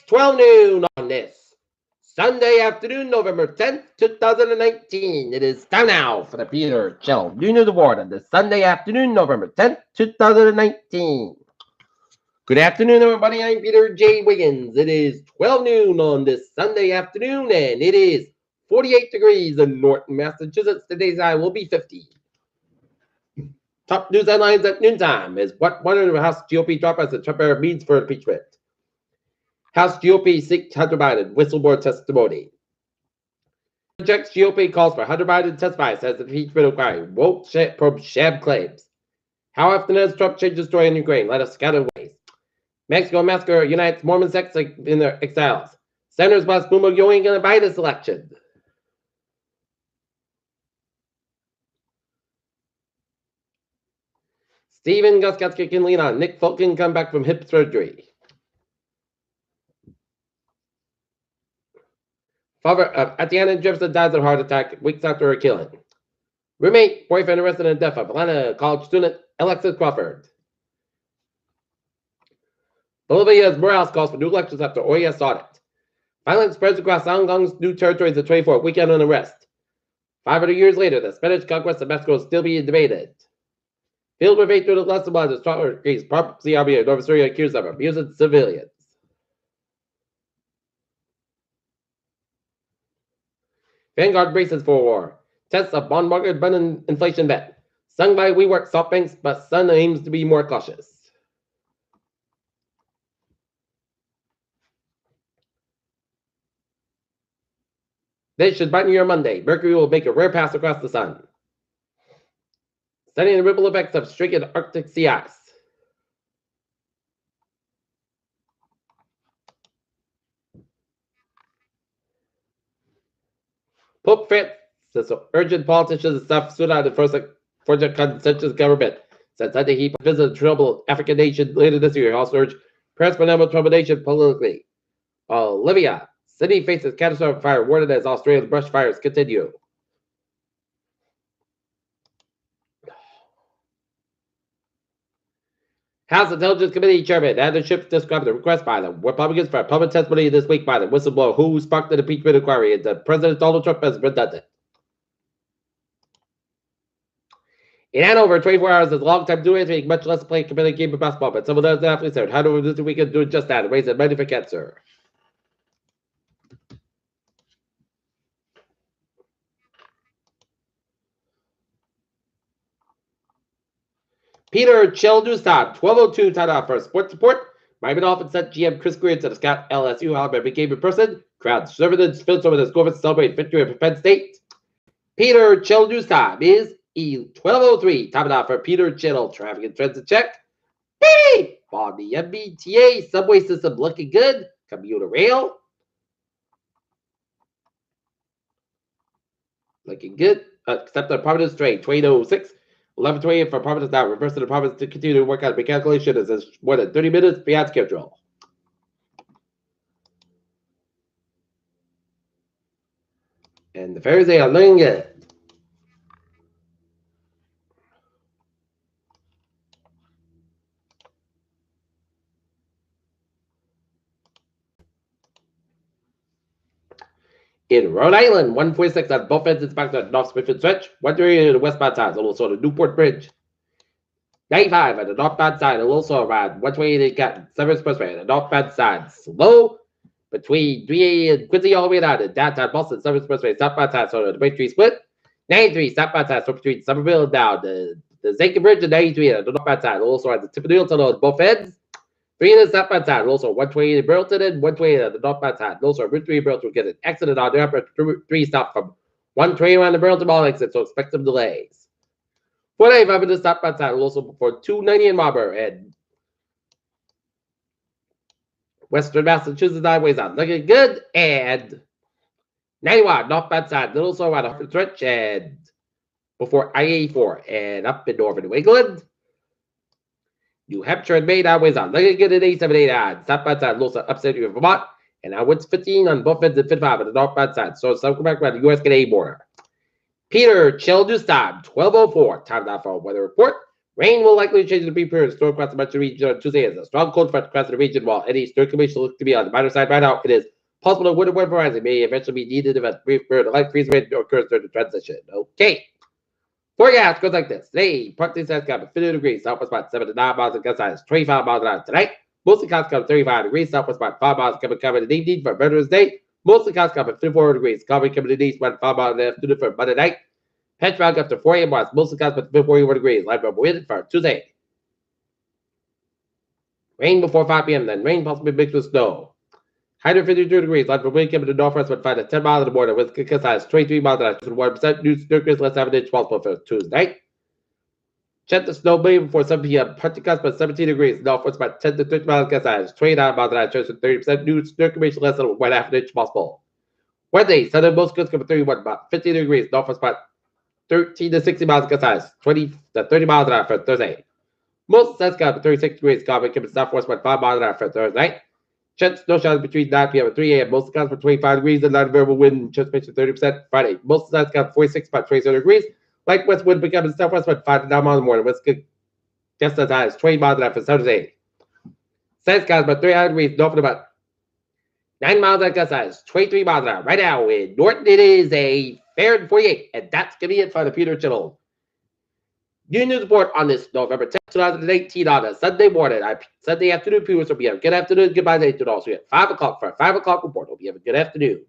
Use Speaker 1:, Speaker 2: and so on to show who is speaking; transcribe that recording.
Speaker 1: 12 noon on this Sunday afternoon, November 10th, 2019. It is time now for the Peter Chill Noon of the Ward on this Sunday afternoon, November 10th, 2019. Good afternoon, everybody. I'm Peter J. Wiggins. It is 12 noon on this Sunday afternoon, and it is 48 degrees in Norton, Massachusetts. Today's high will be 50. Top news headlines at noontime is what one of the House GOP drop as the Trump era means for impeachment. House GOP seeks Hunter Biden whistleblower testimony. Rejects GOP calls for Hunter Biden to testify, says the impeachment inquiry won't probe sham claims. How often has Trump changed his story in Ukraine? Let us scatter ways. Mexico massacre unites Mormon sects in their exiles. Senators blast Boomer going in a Biden election. Stephen Gostkowski can lean on. Nick Folk can come back from hip surgery. Father of Atiana Jefferson dies of a heart attack weeks after her killing. Roommate, boyfriend arrested in death of Atlanta college student Alexis Crawford. Bolivia's Morales calls for new elections after OAS audit. Violence spreads across Hong Kong's new territories of 24 weekend unrest. 500 years later, the Spanish conquest of Mexico is still being debated. Field with 8 through the last blood as Trump agrees proxy army of North Syria accused of abusing civilians. Vanguard braces for war. Tests of bond market abundant inflation bet. Sung by WeWork SoftBanks, but Sun aims to be more cautious. This should brighten your Monday. Mercury will make a rare pass across the sun. Studying the ripple effects of stricken Arctic sea ice. Pope Francis urgent politicians to stop suicide the first consensus government. Said Sunday he visited a troubled African nation later this year. He also urged press for number troublation politically. Olivia, Sydney faces catastrophic fire warning as Australia's brush fires continue. House Intelligence Committee Chairman Andrew Schiff described the request by the Republicans for a public testimony this week by the whistleblower who sparked the impeachment inquiry into President Donald Trump as redundant. In Hanover, 24 hours is a long time doing anything, much less play a competitive game of basketball, but some of those athletes said Hanover this weekend doing just that, raising money for cancer. Peter Chill News Time, 12:02 time out for a sports report. Miami Dolphins sent GM Chris Greer to the Scott LSU, however, became in person. Crowd servants filled over the score to celebrate victory of Penn State. Peter Chill News Time is 12:03 time out for Peter Chill. Traffic and transit check. Beep! On the MBTA subway system looking good. Commuter rail. Looking good. Except the Providence train, 2006. 11:28 for Providence now. Reverse to the Providence to continue to work out recalculation as more than 30 minutes beyond schedule. And the fares are looking good. In Rhode Island, 146 on both ends back on North Smithfield Stretch, 138 on the westbound side, also the Newport Bridge. 95 on the northbound side, and also around 128 got 7 Expressway on the northbound side. Slow between 380 and Quincy all the way down to downtown Boston, 7 Expressway, southbound side, so the Main Street split. 93 southbound side, so between Somerville and down the Zankin Bridge and 93 on the northbound side, also at the tip of the hill on both ends. 3 on the southbound side, also 128 in Burlington and 128 on the northbound side. Also, Route 3 in Burlington will get an accident on the upper 3 stop from 120 around the Burlington Mall exit, so expect some delays. 495 on the southbound side, also before 290 in Marlboro and Western Massachusetts highways are looking good, and 91 northbound side, also around the Hartford Stretch and before I-84 and up in northern New England. New Hampshire and Maine highways are looking good at 8789. Southbound side, also upstate New York, Vermont. And now it's 15 on both ends and 55 on the northbound side. So some come back around the US Canadian border. Peter Chill News Time, 12:04. Time now for a weather report. Rain will likely change the prepare store across the metro region on Tuesday as a strong cold front across the region, while any circulation looks to be on the minor side right now. It is possible that winter weather horizon may eventually be needed if a brief period of light freeze rain occurs during the transition. Okay. Forecast goes like this. Today, partly sunny skies with 50 degrees, southwest about 7 to 9 miles, and gust size 25 miles an hour. Tonight, mostly clouds cover 35 degrees, southwest about 5 miles, coming in the evening for Veterans Day. Mostly clouds cover 54 degrees, coming in the east, about 5 miles in the afternoon for Monday night. Patch round up to 4 a.m. Mostly clouds with 41 degrees, light from wind for Tuesday. Rain before 5 p.m., then rain possibly mixed with snow. High to 52 degrees, light from wind coming to the northwest with 5 to 10 miles in the morning, with gust size 23 miles an hour. 1% new snow less than an inch possible for Tuesday night. Check the snow maybe before 7 p.m. Partly clouds about 17 degrees. Northwest about 10 to 30 miles gust size 29 miles an hour. 30% new snow less than 1/2 inch possible. Wednesday, southern most coast cover 31, about 15 degrees. Northwest about 13 to 60 miles gust size 20 to 30 miles an hour for Thursday. Most sun's got 36 degrees. Coming to southwest about 5 miles an hour for Thursday night. Chance snow showers between 9 p.m. and 3 a.m. Most skies for 25 degrees and light variable wind. Chance pitch 30%. Friday, most skies got 46 about 27 degrees. Light west wind becoming southwest about 5 to 9 miles in the morning. West just as high as 20 miles an hour for Saturday. Sun skies about 300 degrees. North about 9 miles an hour gust size 23 miles an hour. Right now in Norton, it is a fair 48, and that's gonna be it for the Peter Channel. New news report on this November 10th, 2018 on a Sunday morning. Sunday afternoon, viewers will be having a good afternoon. Goodbye, day to all. So we have 5 o'clock for a 5 o'clock report. We'll be having a good afternoon.